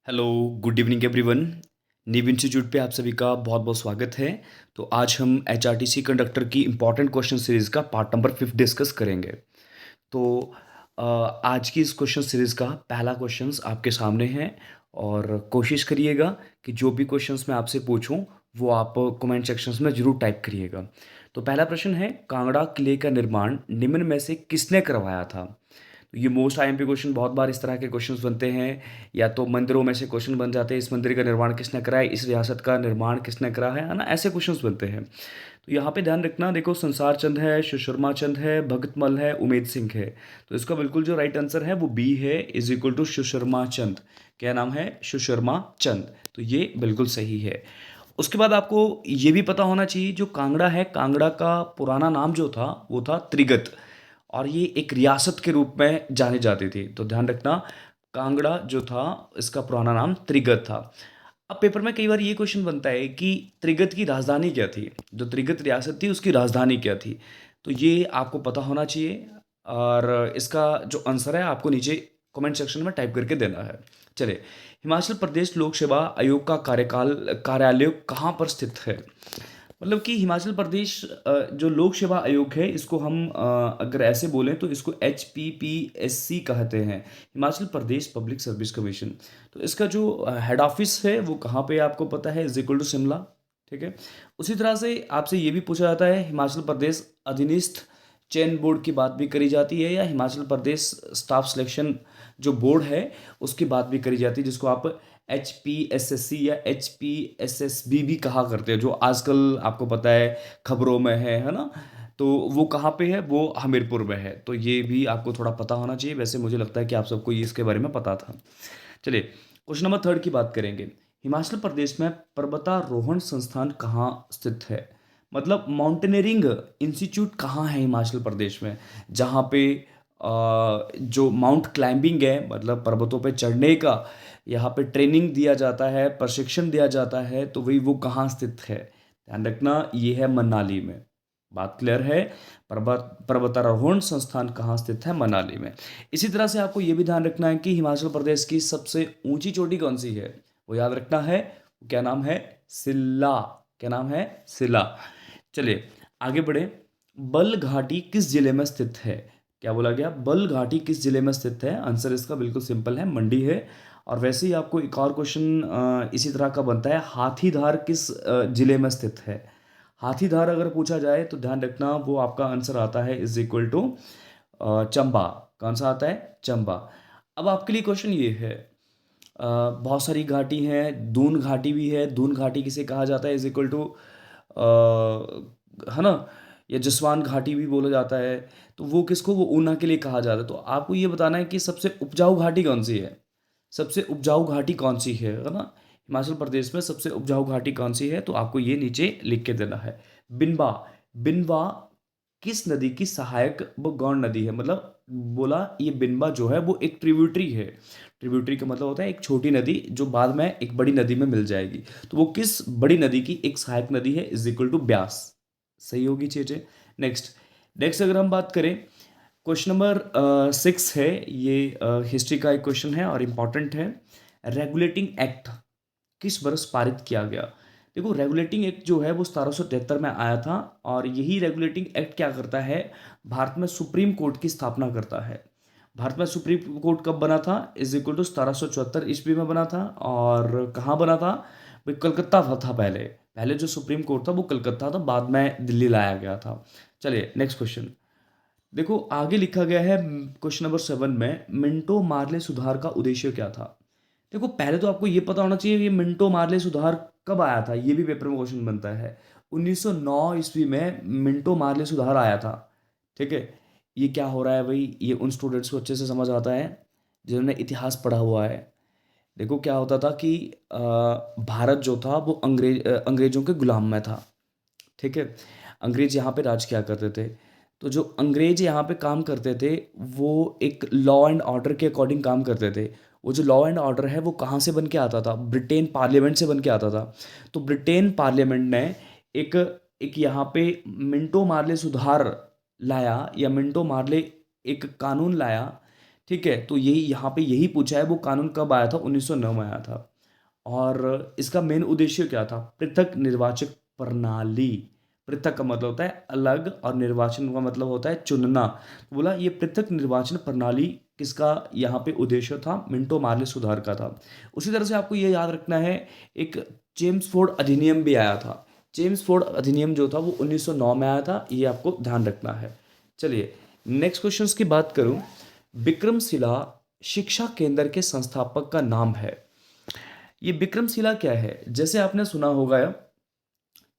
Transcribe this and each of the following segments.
Hello, good evening everyone. नीव institute पे आप सभी का बहुत बहुत स्वागत है। तो आज हम एचआरटीसी कंडक्टर की इम्पॉर्टेंट क्वेश्चन सीरीज़ का पार्ट नंबर 5 डिस्कस करेंगे। तो आज की इस क्वेश्चन सीरीज़ का पहला क्वेश्चंस आपके सामने है और कोशिश करिएगा कि जो भी क्वेश्चंस मैं आपसे पूछूं वो आप कमेंट सेक्शंस में ज़रूर टाइप करिएगा। तो पहला प्रश्न है, कांगड़ा किले का निर्माण निम्न में से किसने करवाया था? तो ये मोस्ट आईएमपी क्वेश्चन, बहुत बार इस तरह के क्वेश्चंस बनते हैं। या तो मंदिरों में से क्वेश्चन बन जाते हैं, इस मंदिर का निर्माण किसने करा है, इस रियासत का निर्माण किसने करा है ना, ऐसे क्वेश्चंस बनते हैं। तो यहाँ पे ध्यान रखना, देखो संसार चंद है, सुशर्मा चंद है, भगतमल है, उमेद सिंह है। तो इसका बिल्कुल जो राइट आंसर है वो बी है, इज इक्वल टू सुशर्मा चंद। क्या नाम है? सुशर्मा चंद। तो ये बिल्कुल सही है। उसके बाद आपको ये भी पता होना चाहिए, जो कांगड़ा है, कांगड़ा का पुराना नाम जो था वो था त्रिगत, और ये एक रियासत के रूप में जानी जाती थी। तो ध्यान रखना, कांगड़ा जो था इसका पुराना नाम त्रिगत था। अब पेपर में कई बार ये क्वेश्चन बनता है कि त्रिगत की राजधानी क्या थी, जो त्रिगत रियासत थी उसकी राजधानी क्या थी। तो ये आपको पता होना चाहिए, और इसका जो आंसर है आपको नीचे कमेंट सेक्शन में टाइप करके देना है। चलिए, हिमाचल प्रदेश लोक सेवा आयोग का कार्यालय कहाँ पर स्थित है? मतलब कि हिमाचल प्रदेश जो लोक सेवा आयोग है, इसको हम अगर ऐसे बोलें तो इसको HPPSC कहते हैं, Himachal Pradesh public service commission. तो इसका जो हेड ऑफिस है वो कहाँ पे है आपको पता है, इज इक्वल टू शिमला। ठीक है। उसी तरह से आपसे ये भी पूछा जाता है, हिमाचल प्रदेश अधीनस्थ चयन बोर्ड की बात भी करी जाती है, या हिमाचल प्रदेश स्टाफ सिलेक्शन जो बोर्ड है उसकी बात भी करी जाती है, जिसको आप HPSSC या HPSSB भी कहा करते हैं, जो आजकल आपको पता है खबरों में है ना। तो वो कहाँ पे है? वो हमीरपुर में है। तो ये भी आपको थोड़ा पता होना चाहिए। वैसे मुझे लगता है कि आप सबको ये इसके बारे में पता था। चलिए, क्वेश्चन नंबर 3 की बात करेंगे। हिमाचल प्रदेश में पर्वतारोहण संस्थान कहाँ स्थित है? मतलब माउंटेनियरिंग इंस्टीट्यूट कहाँ है हिमाचल प्रदेश में, जहाँ पे जो माउंट क्लाइंबिंग है, मतलब पर्वतों पे चढ़ने का यहाँ पे ट्रेनिंग दिया जाता है, प्रशिक्षण दिया जाता है, तो वही वो कहाँ स्थित है? ध्यान रखना, ये है मनाली में। बात क्लियर है? पर्वतारोहण संस्थान कहाँ स्थित है? मनाली में। इसी तरह से आपको ये भी ध्यान रखना है कि हिमाचल प्रदेश की सबसे ऊंची चोटी कौन सी है, वो याद रखना है। क्या नाम है? सिल्ला। क्या नाम है? सिला। चलिए, आगे बढ़े। बल घाटी किस जिले में स्थित है? क्या बोला गया? बल घाटी किस जिले में स्थित है? आंसर इसका बिल्कुल सिंपल है, मंडी है। और वैसे ही आपको एक और क्वेश्चन इसी तरह का बनता है, हाथीधार किस जिले में स्थित है? हाथीधार अगर पूछा जाए तो ध्यान रखना, वो आपका आंसर आता है इज इक्वल टू चंबा। कौन सा आता है? चंबा। अब आपके लिए क्वेश्चन ये है, बहुत सारी घाटी हैं, दून घाटी भी है। दून घाटी किसे कहा जाता है? इज इक्वल टू है ना, या जसवान घाटी भी बोला जाता है। तो वो किसको? वो ऊना के लिए कहा जाता है। तो आपको ये बताना है कि सबसे उपजाऊ घाटी कौन सी है। सबसे उपजाऊ घाटी कौन सी है ना, हिमाचल प्रदेश में सबसे उपजाऊ घाटी कौन सी है? तो आपको ये नीचे लिख के देना है। बिनबा। बिनबा किस नदी की सहायक व गौण नदी है? मतलब बोला, ये बिनबा जो है वो एक ट्रिब्यूटरी है। ट्रिब्यूटरी का मतलब होता है एक छोटी नदी जो बाद में एक बड़ी नदी में मिल जाएगी। तो वो किस बड़ी नदी की एक सहायक नदी है? Is equal to Beas. सही होगी चीजें। नेक्स्ट। नेक्स्ट अगर हम बात करें, क्वेश्चन नंबर 6 है ये, हिस्ट्री का एक क्वेश्चन है और इम्पॉर्टेंट है। रेगुलेटिंग एक्ट किस वर्ष पारित किया गया? देखो, रेगुलेटिंग एक्ट जो है वो 1773 में आया था, और यही रेगुलेटिंग एक्ट क्या करता है, भारत में सुप्रीम कोर्ट की स्थापना करता है। भारत में सुप्रीम कोर्ट कब बना था? इज इक्वल टू 1774 ईस्वी में बना था। और कहाँ बना था? भाई कलकत्ता था पहले। पहले जो सुप्रीम कोर्ट था वो कलकत्ता था, बाद में दिल्ली लाया गया था। चलिए, नेक्स्ट क्वेश्चन। देखो, आगे लिखा गया है क्वेश्चन नंबर 7 में, मिंटो मार्ले सुधार का उद्देश्य क्या था? देखो, पहले तो आपको ये पता होना चाहिए ये मिंटो मार्ले सुधार कब आया था, ये भी पेपर में क्वेश्चन बनता है। 1909 ईस्वी में मिंटो मार्ले सुधार आया था। ठीक है। ये क्या हो रहा है भाई, ये उन स्टूडेंट्स को अच्छे से समझ आता है जिन्होंने इतिहास पढ़ा हुआ है। देखो, क्या होता था कि भारत जो था वो अंग्रेजों के गुलाम में था। ठीक है। अंग्रेज यहाँ पे राज किया करते थे। तो जो अंग्रेज यहाँ पे काम करते थे, वो एक लॉ एंड ऑर्डर के अकॉर्डिंग काम करते थे। वो जो लॉ एंड ऑर्डर है वो कहाँ से बन के आता था? ब्रिटेन पार्लियामेंट से बन के आता था। तो ब्रिटेन पार्लियामेंट ने एक एक यहाँ पे मिंटो मार्ले सुधार लाया, या मिंटो मार्ले एक कानून लाया, ठीक है, तो यही यहाँ पे यही पूछा है, वो कानून कब आया था? 1909 में आया था। और इसका मेन उद्देश्य क्या था? पृथक निर्वाचक प्रणाली। पृथक का मतलब होता है अलग और निर्वाचन का मतलब होता है चुनना। तो बोला ये पृथक निर्वाचन प्रणाली किसका यहाँ पे उद्देश्य था? मिंटो मार्ले सुधार का था। उसी तरह से आपको ये याद रखना है, एक जेम्स फोर्ड अधिनियम भी आया था। जेम्स फोर्ड अधिनियम जो था वो 1909 में आया था, ये आपको ध्यान रखना है। चलिए नेक्स्ट क्वेश्चंस की बात करूं। विक्रमशिला शिक्षा केंद्र के संस्थापक का नाम है। ये विक्रमशिला क्या है? जैसे आपने सुना होगा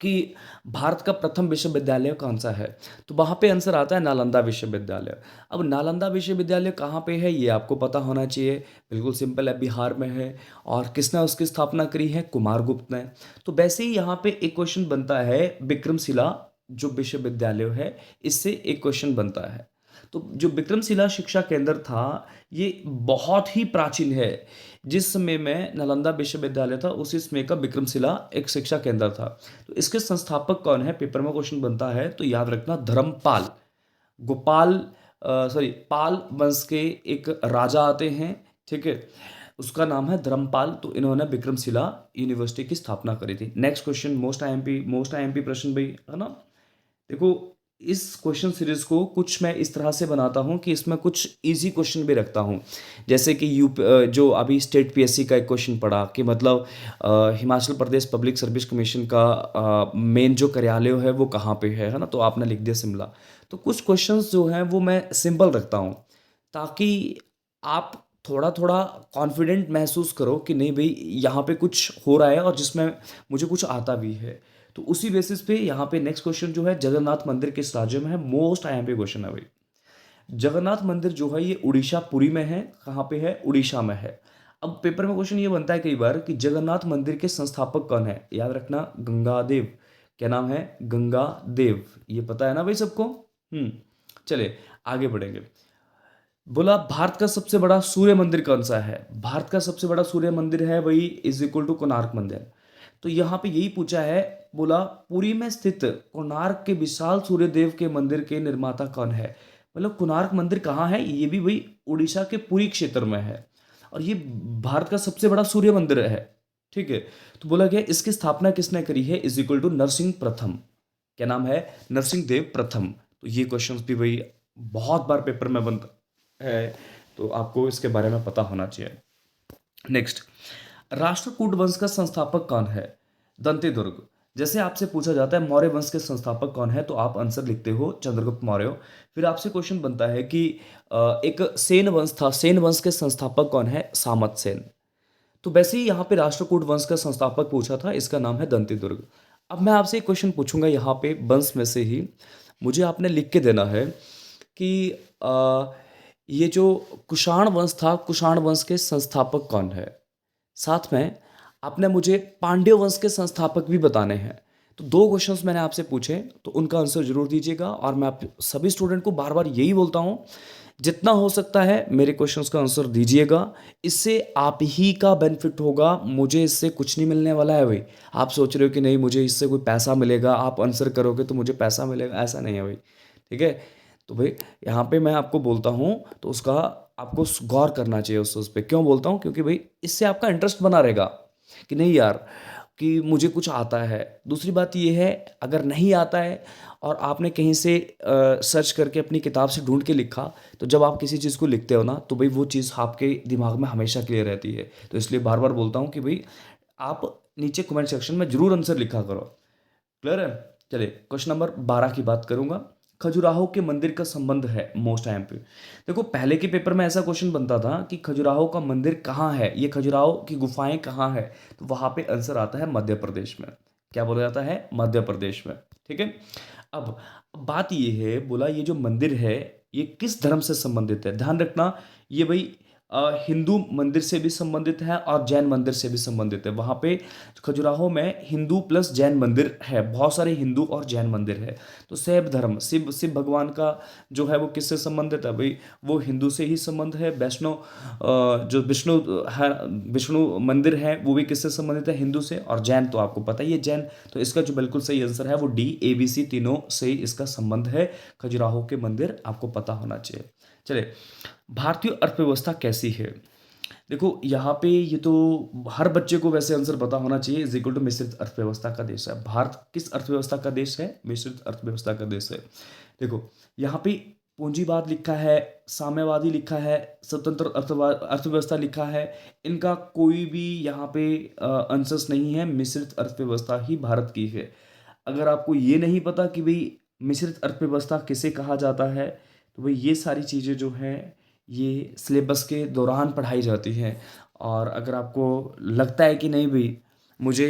कि भारत का प्रथम विश्वविद्यालय कौन सा है, तो वहाँ पे आंसर आता है नालंदा विश्वविद्यालय। अब नालंदा विश्वविद्यालय कहाँ पे है ये आपको पता होना चाहिए। बिल्कुल सिंपल है, बिहार में है। और किसने उसकी स्थापना करी है? कुमारगुप्त ने। तो वैसे ही यहाँ पे एक क्वेश्चन बनता है, विक्रमशिला जो विश्वविद्यालय है इससे एक क्वेश्चन बनता है। तो जो विक्रमशिला शिक्षा केंद्र था ये बहुत ही प्राचीन है। जिस समय में नालंदा विश्वविद्यालय था उसी समय का विक्रमशिला एक शिक्षा केंद्र था। तो इसके संस्थापक कौन है? पेपर में क्वेश्चन बनता है तो याद रखना, धर्मपाल। गोपाल सॉरी पाल वंश के एक राजा आते हैं, ठीक है, उसका नाम है धर्मपाल। तो इन्होंने विक्रमशिला यूनिवर्सिटी की स्थापना करी थी। नेक्स्ट क्वेश्चन, मोस्ट आईएमपी प्रश्न भाई, है ना। देखो इस क्वेश्चन सीरीज को कुछ मैं इस तरह से बनाता हूँ कि इसमें कुछ इजी क्वेश्चन भी रखता हूँ। जैसे कि जो अभी स्टेट पीएससी का एक क्वेश्चन पड़ा कि मतलब Himachal Pradesh public service commission का मेन जो कार्यालय है वो कहाँ पे है ना, तो आपने लिख दिया शिमला। तो कुछ क्वेश्चंस जो हैं वो मैं सिंपल रखता हूँ ताकि आप थोड़ा थोड़ा कॉन्फिडेंट महसूस करो कि नहीं भाई यहाँ पे कुछ हो रहा है और जिसमें मुझे कुछ आता भी है। तो उसी बेसिस पे यहाँ पे नेक्स्ट क्वेश्चन जो है, जगन्नाथ मंदिर किस राज्य में है? मोस्ट आईएमपी क्वेश्चन है भाई। जगन्नाथ मंदिर जो है ये उड़ीसा पुरी में है। कहाँ पे है? उड़ीसा में है। अब पेपर में क्वेश्चन ये बनता है कई बार कि जगन्नाथ मंदिर के संस्थापक कौन है? याद रखना, गंगादेव। क्या नाम है? गंगादेव। ये पता है ना भाई सबको? चलिए आगे बढ़ेंगे। बोला भारत का सबसे बड़ा सूर्य मंदिर कौन सा है? भारत का सबसे बड़ा सूर्य मंदिर है वही इज इक्वल टू कोणार्क मंदिर। तो यहाँ पे यही पूछा है, बोला पुरी में स्थित कोणार्क के विशाल सूर्य देव के मंदिर के निर्माता कौन है? मतलब कोणार्क मंदिर कहाँ है? ये भी वही उड़ीसा के पुरी क्षेत्र में है। और ये भारत का सबसे बड़ा सूर्य मंदिर है, ठीक है। तो बोला गया इसकी स्थापना किसने करी है? इज इक्वल टू नरसिंह प्रथम। क्या नाम है? नरसिंह देव प्रथम। तो ये क्वेश्चंस भी भाई बहुत बार पेपर में बनता है, तो आपको इसके बारे में पता होना चाहिए। नेक्स्ट, राष्ट्रकूट वंश का संस्थापक कौन है? दंती दुर्ग। जैसे आपसे पूछा जाता है मौर्य वंश के संस्थापक कौन है, तो आप आंसर लिखते हो चंद्रगुप्त मौर्य। फिर आपसे क्वेश्चन बनता है कि एक सेन वंश था, सेन वंश के संस्थापक कौन है? सामत सेन। तो वैसे ही यहाँ पे राष्ट्रकूट वंश का संस्थापक पूछा था, इसका नाम है दंती दुर्ग। अब मैं आपसे एक क्वेश्चन पूछूंगा यहाँ पे वंश में से ही, मुझे आपने लिख के देना है कि ये जो कुषाण वंश था, कुषाण वंश के संस्थापक कौन है? साथ में आपने मुझे पांड्य वंश के संस्थापक भी बताने हैं। तो दो क्वेश्चंस मैंने आपसे पूछे, तो उनका आंसर जरूर दीजिएगा। और मैं आप सभी स्टूडेंट को बार बार यही बोलता हूँ, जितना हो सकता है मेरे क्वेश्चंस का आंसर दीजिएगा। इससे आप ही का बेनिफिट होगा, मुझे इससे कुछ नहीं मिलने वाला है भाई। आप सोच रहे हो कि नहीं मुझे इससे कोई पैसा मिलेगा, आप आंसर करोगे तो मुझे पैसा मिलेगा, ऐसा नहीं है भाई, ठीक है। तो भाई यहाँ पे मैं आपको बोलता हूँ तो उसका आपको गौर करना चाहिए उस पे। क्यों बोलता हूँ? क्योंकि भाई इससे आपका इंटरेस्ट बना रहेगा कि नहीं यार कि मुझे कुछ आता है। दूसरी बात ये है, अगर नहीं आता है और आपने कहीं से सर्च करके अपनी किताब से ढूंढ के लिखा, तो जब आप किसी चीज़ को लिखते हो ना तो भाई वो चीज़ आपके दिमाग में हमेशा क्लियर रहती है। तो इसलिए बार बार बोलता हूँ कि भाई आप नीचे कमेंट सेक्शन में जरूर आंसर लिखा करो। क्लियर है? चलिए क्वेश्चन नंबर 12 की बात करूंगा। खजुराहो के मंदिर का संबंध है मोस्ट एमपी। देखो पहले के पेपर में ऐसा क्वेश्चन बनता था कि खजुराहो का मंदिर कहाँ है, ये खजुराहो की गुफाएं कहाँ है, तो वहां पे आंसर आता है मध्य प्रदेश में। क्या बोला जाता है? मध्य प्रदेश में, ठीक है। अब बात ये है, बोला ये जो मंदिर है ये किस धर्म से संबंधित है? ध्यान रखना, ये भाई हिंदू मंदिर से भी संबंधित है और जैन मंदिर से भी संबंधित है। वहाँ पे खजुराहो में हिंदू प्लस जैन मंदिर है, बहुत सारे हिंदू और जैन मंदिर है। तो शैव धर्म, शिव शिव भगवान का जो है वो किससे संबंधित है भाई? वो हिंदू से ही संबंध है। वैष्णो जो विष्णु है, विष्णु मंदिर है वो भी किससे संबंधित है? हिंदू से। और जैन तो आपको पता ही है जैन। तो इसका जो बिल्कुल सही आंसर है वो डी, ABC तीनों से इसका संबंध है। खजुराहो के मंदिर आपको पता होना चाहिए। चलिए, भारतीय अर्थव्यवस्था कैसी है? देखो यहाँ पे ये तो हर बच्चे को वैसे आंसर पता होना चाहिए। इज इक्वल टू मिश्रित अर्थव्यवस्था का देश है। भारत किस अर्थव्यवस्था का देश है? मिश्रित अर्थव्यवस्था का देश है। देखो यहाँ पे पूंजीवाद लिखा है, साम्यवादी लिखा है, स्वतंत्र अर्थव्यवस्था लिखा है। इनका कोई भी यहाँ पे आंसर्स नहीं है। मिश्रित अर्थव्यवस्था ही भारत की है। अगर आपको ये नहीं पता कि भाई मिश्रित अर्थव्यवस्था किसे कहा जाता है, तो भाई ये सारी चीज़ें जो हैं ये सिलेबस के दौरान पढ़ाई जाती हैं। और अगर आपको लगता है कि नहीं भाई मुझे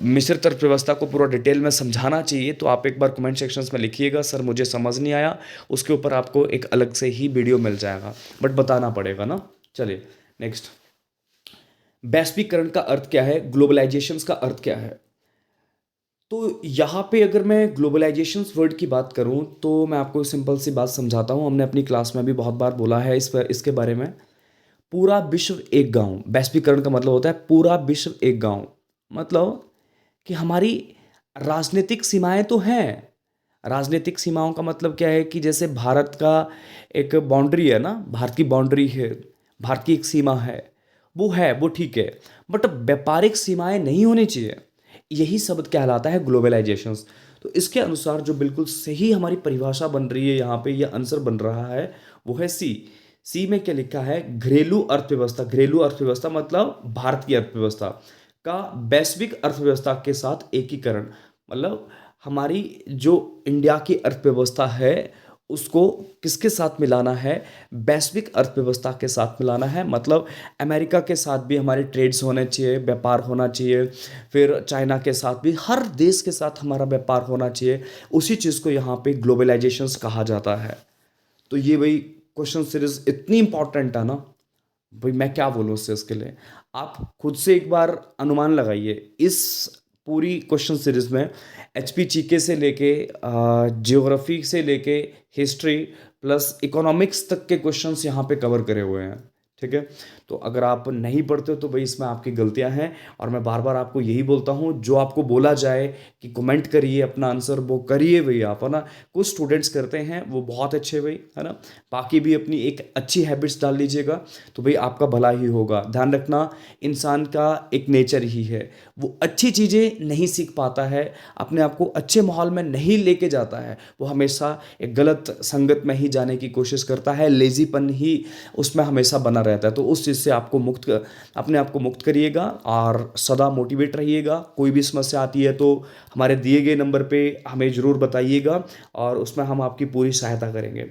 मिश्रित अर्थव्यवस्था को पूरा डिटेल में समझाना चाहिए, तो आप एक बार कमेंट सेक्शंस में लिखिएगा सर मुझे समझ नहीं आया। उसके ऊपर आपको एक अलग से ही वीडियो मिल जाएगा, बट बताना पड़ेगा ना। चलिए नेक्स्ट, वैश्वीकरण का अर्थ क्या है? ग्लोबलाइजेशन का अर्थ क्या है? तो यहाँ पे अगर मैं ग्लोबलाइजेशन वर्ड की बात करूँ तो मैं आपको सिंपल सी बात समझाता हूँ। हमने अपनी क्लास में भी बहुत बार बोला है इसके बारे में। पूरा विश्व एक गांव, वैश्वीकरण का मतलब होता है पूरा विश्व एक गांव। मतलब कि हमारी राजनीतिक सीमाएं तो हैं। राजनीतिक सीमाओं का मतलब क्या है कि जैसे भारत का एक बाउंड्री है ना, भारत की बाउंड्री है, भारत की एक सीमा है, वो ठीक है। बट व्यापारिक सीमाएं नहीं होनी चाहिए। यही शब्द कहलाता है ग्लोबलाइजेशन। तो इसके अनुसार जो बिल्कुल सही हमारी परिभाषा बन रही है यहाँ पे, यह आंसर बन रहा है, वो है सी। सी में क्या लिखा है? घरेलू अर्थव्यवस्था। घरेलू अर्थव्यवस्था मतलब भारत की अर्थव्यवस्था का वैश्विक अर्थव्यवस्था के साथ एकीकरण। मतलब हमारी जो इंडिया की अर्थव्यवस्था है उसको किसके साथ मिलाना है? वैश्विक अर्थव्यवस्था के साथ मिलाना है। मतलब अमेरिका के साथ भी हमारे ट्रेड्स होने चाहिए, व्यापार होना चाहिए। फिर चाइना के साथ भी, हर देश के साथ हमारा व्यापार होना चाहिए। उसी चीज़ को यहाँ पे ग्लोबलाइजेशंस कहा जाता है। तो ये वही क्वेश्चन सीरीज इतनी इंपॉर्टेंट है ना भाई, मैं क्या बोलूँ इसके लिए। आप खुद से एक बार अनुमान लगाइए। इस पूरी क्वेश्चन सीरीज में एचपी जीके से लेके जियोग्राफी से लेके हिस्ट्री प्लस इकोनॉमिक्स तक के क्वेश्चंस यहाँ पे कवर करे हुए हैं। ठीक है, तो अगर आप नहीं पढ़ते हो तो भाई इसमें आपकी गलतियां हैं। और मैं बार बार आपको यही बोलता हूँ, जो आपको बोला जाए कि कमेंट करिए अपना आंसर, वो करिए भाई आप, है ना। कुछ स्टूडेंट्स करते हैं वो बहुत अच्छे भाई, है ना। बाकी भी अपनी एक अच्छी हैबिट्स डाल लीजिएगा तो भाई आपका भला ही होगा। ध्यान रखना, इंसान का एक नेचर ही है, वो अच्छी चीज़ें नहीं सीख पाता है, अपने आप को अच्छे माहौल में नहीं लेके जाता है। वो हमेशा एक गलत संगत में ही जाने की कोशिश करता है, लेजीपन ही उसमें हमेशा बना रहता है। तो उस चीज़ से आपको अपने आप को मुक्त करिएगा और सदा मोटिवेट रहिएगा। कोई भी समस्या आती है तो हमारे दिए गए नंबर पे हमें ज़रूर बताइएगा और उसमें हम आपकी पूरी सहायता करेंगे।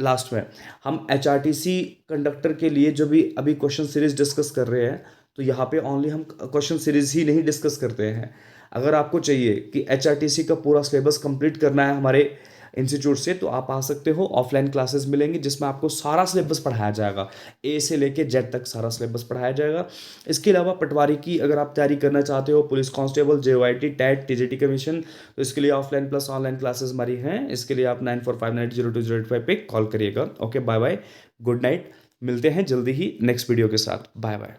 लास्ट में हम एचआरटीसी कंडक्टर के लिए जो भी अभी क्वेश्चन सीरीज डिस्कस कर रहे हैं, तो यहाँ पे ओनली हम क्वेश्चन सीरीज ही नहीं डिस्कस करते हैं। अगर आपको चाहिए कि एचआरटीसी का पूरा सिलेबस कंप्लीट करना है हमारे इंस्टीट्यूट से, तो आप आ सकते हो। ऑफलाइन क्लासेस मिलेंगी जिसमें आपको सारा सिलेबस पढ़ाया जाएगा, ए से लेके जेड तक सारा सिलेबस पढ़ाया जाएगा। इसके अलावा पटवारी की अगर आप तैयारी करना चाहते हो, पुलिस कांस्टेबल, जेओआईटी, टेट, टीजीटी कमीशन, तो इसके लिए ऑफलाइन प्लस ऑनलाइन क्लासेस हमारी हैं। इसके लिए आप 94590208 पे कॉल करिएगा। Okay, bye bye, good night. मिलते हैं जल्दी ही नेक्स्ट वीडियो के साथ। Bye bye.